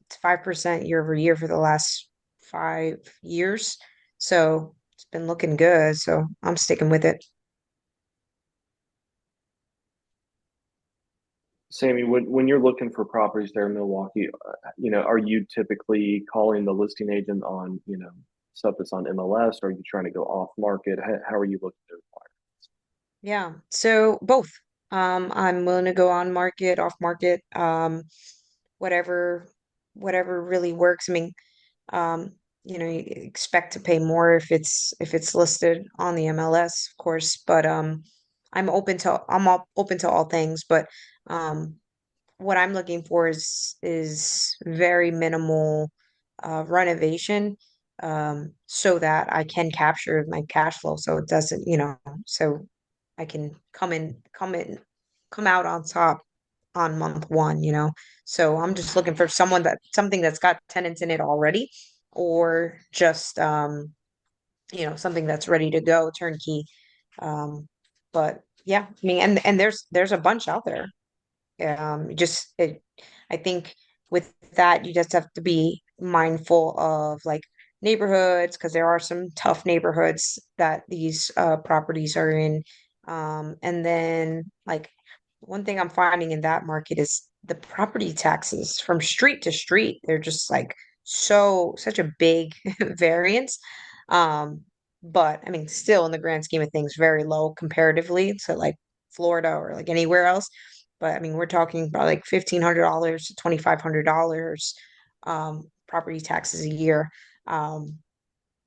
it's 5% year over year for the last 5 years. So it's been looking good. So I'm sticking with it. Sammy, when you're looking for properties there in Milwaukee, are you typically calling the listing agent on, stuff that's on MLS? Or are you trying to go off market? How are you looking to acquire? Yeah. So both. I'm willing to go on market, off market, whatever, whatever really works. I mean, um, you expect to pay more if it's listed on the MLS, of course, but I'm open to all things, but um what I'm looking for is very minimal renovation, so that I can capture my cash flow, so it doesn't, so I can come out on top on month one, So I'm just looking for something that's got tenants in it already, or just something that's ready to go, turnkey. But yeah, I mean, and there's a bunch out there. I think with that, you just have to be mindful of like neighborhoods, because there are some tough neighborhoods that these properties are in. And then like one thing I'm finding in that market is the property taxes from street to street. They're just like such a big variance. Um, but I mean, still in the grand scheme of things, very low comparatively to like Florida or like anywhere else. But I mean, we're talking about like $1,500 to $2,500 property taxes a year. Um,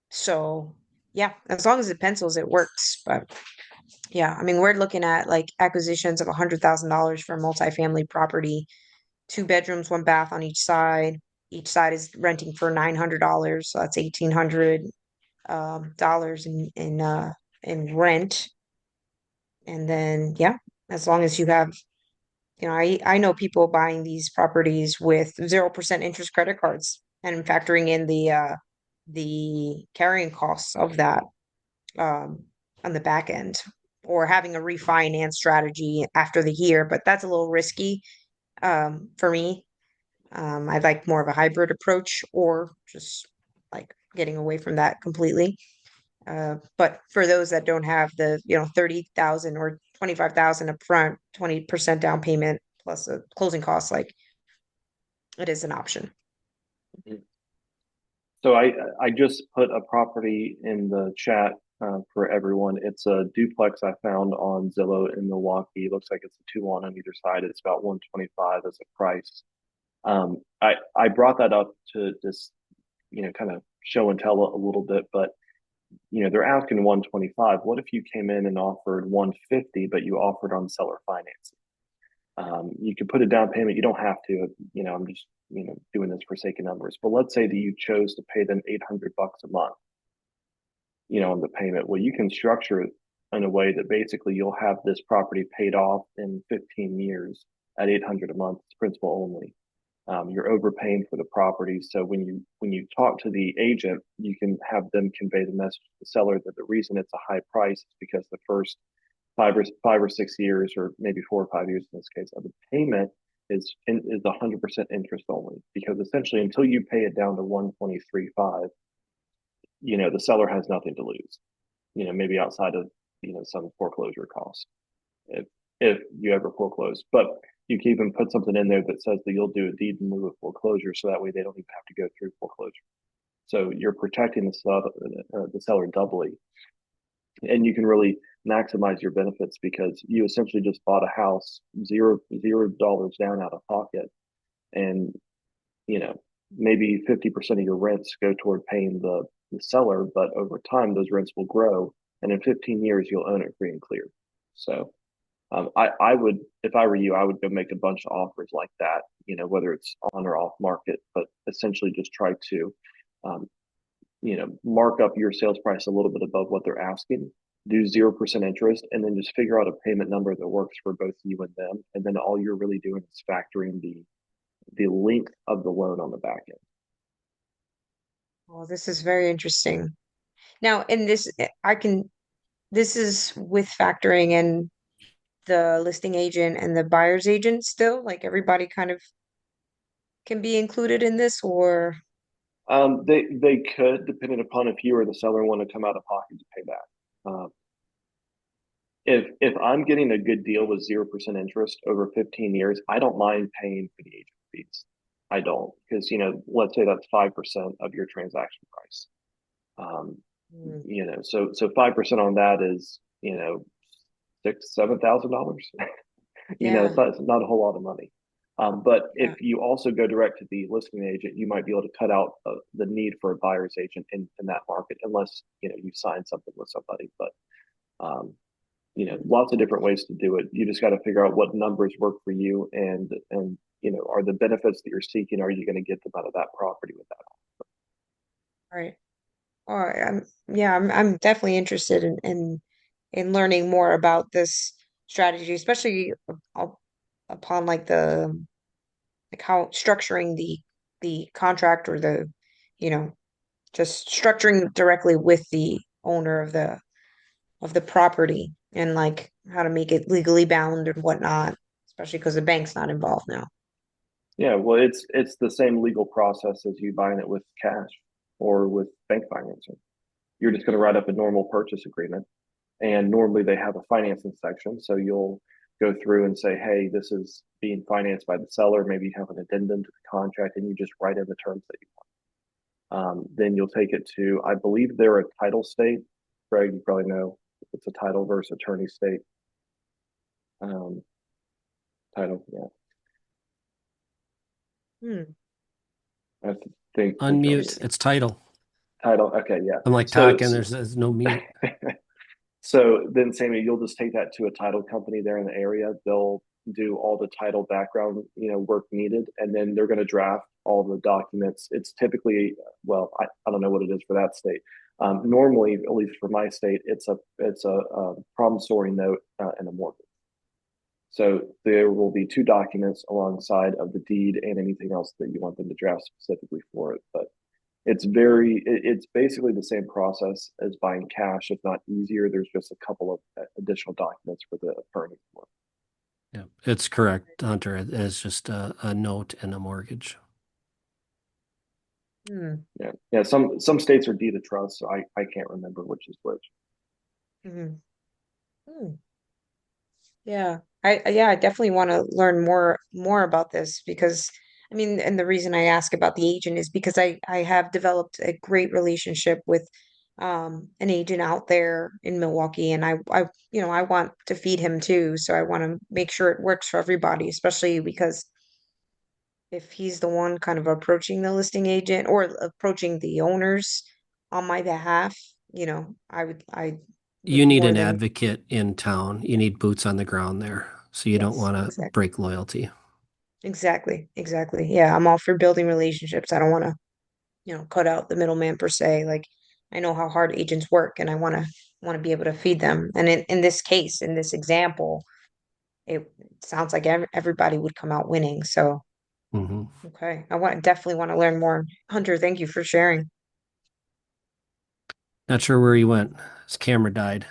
so yeah, as long as it pencils, it works. But yeah, I mean, we're looking at like acquisitions of $100,000 for a multifamily property, 2 bedrooms, 1 bath on each side. Each side is renting for $900, so that's $1,800 dollars in rent. And then yeah, as long as you have, I know people buying these properties with 0% interest credit cards and factoring in the carrying costs of that um on the back end, or having a refinance strategy after the year, but that's a little risky for me. I'd like more of a hybrid approach, or just like getting away from that completely. But for those that don't have the, 30,000 or 25,000 upfront, 20% down payment plus a closing costs, like it is an option. So I just put a property in the chat for everyone. It's a duplex I found on Zillow in Milwaukee. It looks like it's a 2-1 on either side. It's about 125 as a price. I brought that up to just kind of show and tell a little bit, but they're asking 125. What if you came in and offered 150, but you offered on seller financing? You could put a down payment. You don't have to. I'm just doing this for sake of numbers. But let's say that you chose to pay them $800 a month, on the payment. Well, you can structure it in a way that basically you'll have this property paid off in 15 years at 800 a month, principal only. You're overpaying for the property. So when you talk to the agent, you can have them convey the message to the seller that the reason it's a high price is because the first 5 or 6 years, or maybe 4 or 5 years in this case, of the payment is 100% interest only. Because essentially, until you pay it down to 123.5, the seller has nothing to lose. Maybe outside of some foreclosure costs, if you ever foreclose. But you can even put something in there that says that you'll do a deed in lieu of foreclosure, so that way they don't even have to go through foreclosure. So you're protecting the seller doubly, and you can really maximize your benefits because you essentially just bought a house $0 down out of pocket, and maybe 50% of your rents go toward paying the seller, but over time those rents will grow, and in 15 years you'll own it free and clear. So I would, if I were you, I would go make a bunch of offers like that, whether it's on or off market, but essentially just try to, um, mark up your sales price a little bit above what they're asking, do 0% interest, and then just figure out a payment number that works for both you and them. And then all you're really doing is factoring the length of the loan on the back end. Well, this is very interesting. Now, in this, this is with factoring in the listing agent and the buyer's agent still, like everybody kind of can be included in this, or They could, depending upon if you or the seller want to come out of pocket to pay back. If I'm getting a good deal with 0% interest over 15 years, I don't mind paying for the agent fees. I don't, because let's say that's 5% of your transaction price. Um, mm, so 5% on that is $6,000-7,000. yeah, It's not a whole lot of money. But yeah. if you also go direct to the listing agent, you might be able to cut out the need for a buyer's agent in that market, unless you sign something with somebody. But lots of different ways to do it. You just got to figure out what numbers work for you, and are the benefits that you're seeking, are you going to get them out of that property with that? Right. Oh, I'm definitely interested in learning more about this strategy, especially upon like how structuring the contract or you know, just structuring directly with the owner of the property and like how to make it legally bound and whatnot, especially because the bank's not involved now. Yeah, well, it's the same legal process as you buying it with cash or with bank financing. You're just going to write up a normal purchase agreement, and normally they have a financing section, so you'll go through and say, hey, this is being financed by the seller. Maybe you have an addendum to the contract, and you just write in the terms that you want. Then you'll take it to, I believe they're a title state. Greg, you probably know if it's a title versus attorney state. Um, Title, yeah. Hmm. I think Unmute. Interesting. It's title. title. Okay, yeah. I'm like So, talking. There's no mute. so then, Sammy, you'll just take that to a title company there in the area. They'll do all the title background, work needed, and then they're going to draft all the documents. It's typically, well, I don't know what it is for that state. Normally, at least for my state, it's a promissory note and a mortgage. So there will be two documents alongside of the deed and anything else that you want them to draft specifically for it. But it's basically the same process as buying cash, if not easier. There's just a couple of additional documents for the attorney. Yeah, it's correct, Hunter. It's just a note and a mortgage. Hmm. Yeah, yeah. Some states are deed of trust, so I can't remember which is which. Hmm. Hmm. Yeah. I definitely want to learn more about this because I mean, and the reason I ask about the agent is because I have developed a great relationship with an agent out there in Milwaukee and I want to feed him too, so I want to make sure it works for everybody, especially because if he's the one kind of approaching the listing agent or approaching the owners on my behalf, I You would need more an than advocate in town. You need boots on the ground there. So you don't yes, want to exactly. break loyalty. Exactly, exactly. Yeah, I'm all for building relationships. I don't want to, cut out the middleman per se. Like I know how hard agents work and I want to be able to feed them. And in this case, in this example, it sounds like everybody would come out winning. So, Hmm. okay. Definitely want to learn more. Hunter, thank you for sharing. Not sure where he went. His camera died.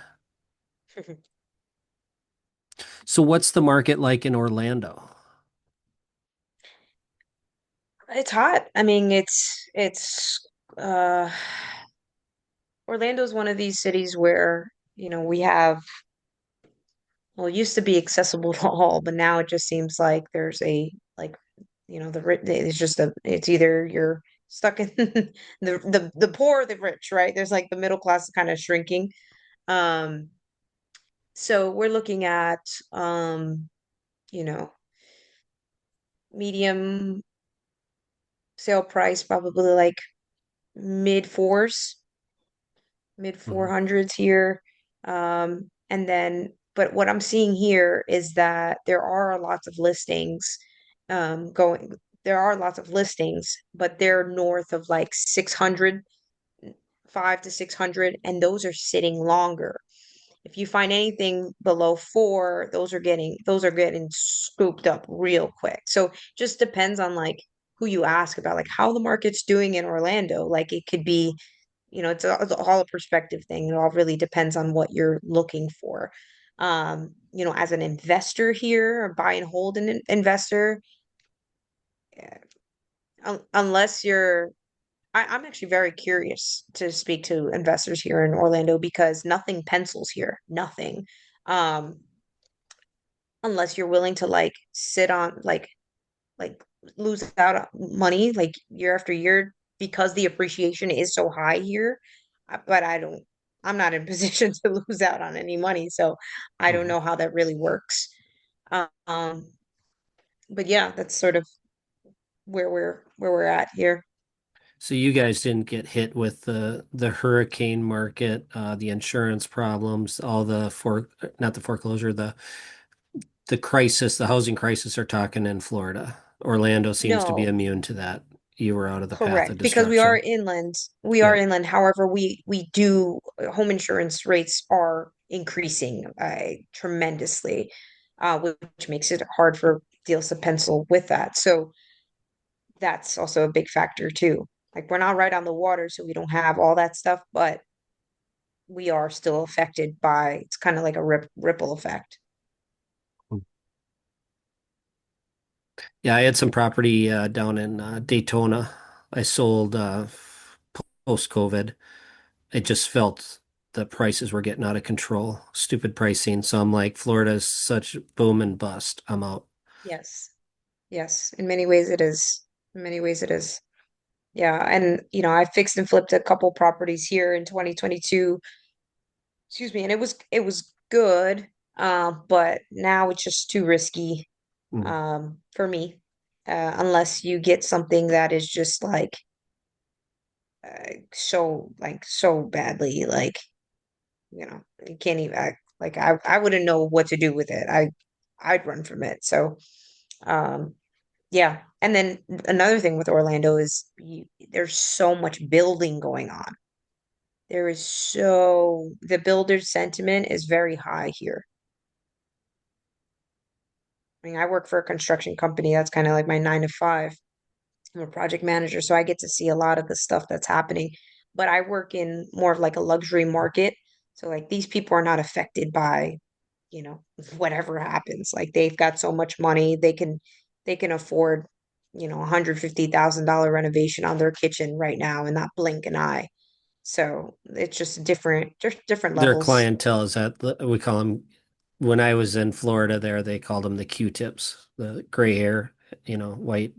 So what's the market like in Orlando? It's hot. I mean, it's uh Orlando's one of these cities where, we have well, it used to be accessible to all, but now it just seems like there's a like, it's just it's either you're stuck in the poor or the rich, right? There's like the middle class kind of shrinking. Um, so we're looking at you know, medium sale price, probably like mid fours, mid four Mhm. hundreds here. And then, but what I'm seeing here is that going, there are lots of listings, but they're north of like 600, 5 to 600, and those are sitting longer. If you find anything below four, those are getting scooped up real quick. So just depends on like who you ask about like how the market's doing in Orlando. Like it could be, it's all a perspective thing. It all really depends on what you're looking for. As an investor here, a buy and hold an investor, eh, unless I'm actually very curious to speak to investors here in Orlando because nothing pencils here, nothing. Um, unless you're willing to like sit on like lose out on money like year after year because the appreciation is so high here. But I'm not in position to lose out on any money, so I don't Mhm. know how that really works. Um, but yeah, that's sort of where we're at here. So you guys didn't get hit with the hurricane market, the insurance problems, all the not the foreclosure, the crisis, the housing crisis are talking in Florida. Orlando seems to be No, immune to that. You were out of the path of correct, because we are destruction. inland. We are Yep. inland. However, we do home insurance rates are increasing tremendously, which makes it hard for deals to pencil with that. So that's also a big factor too. Like we're not right on the water, so we don't have all that stuff, but we are still affected by it's kind of like a ripple effect. Yeah, I had some property down in Daytona. I sold post-COVID. It just felt the prices were getting out of control. Stupid pricing. So I'm like, Florida is such boom and bust. I'm out. Yes. Yes. In many ways it is. In many ways it is. Yeah. And I fixed and flipped a couple properties here in 2022. Excuse me, and it was good. But now it's just too risky Mm. for me. Unless you get something that is just so badly you can't even act like I wouldn't know what to do with it. I'd run from it. So um yeah. And then another thing with Orlando is there's so much building going on. The builder sentiment is very high here. I mean, I work for a construction company. That's kind of like my 9 to 5. I'm a project manager, so I get to see a lot of the stuff that's happening. But I work in more of like a luxury market. So like these people are not affected by, you know, whatever happens. Like they've got so much money, they can afford, $150,000 renovation on their kitchen right now and not blink an eye. So it's just different Their levels. clientele is we call them, when I was in Florida there, they called them the Q-tips, the gray hair, white,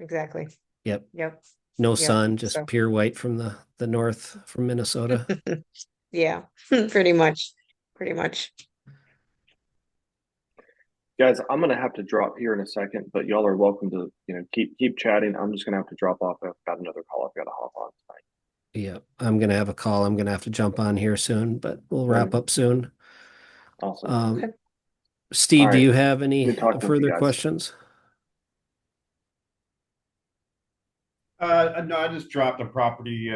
Exactly. yep. Yep. No Yep. sun, just So pure white from the north from Minnesota. yeah, pretty much. Pretty much. Guys, I'm gonna have to drop here in a second, but y'all are welcome to, keep chatting. I'm just gonna have to drop off. I've got another call I've got to hop on tonight. Yeah, I'm gonna have a call. I'm gonna have to jump on here soon, but we'll Right. wrap up soon. Awesome. Um, Okay. All Steve, do right. you have any Good talking with you further guys. questions? No, I just dropped a property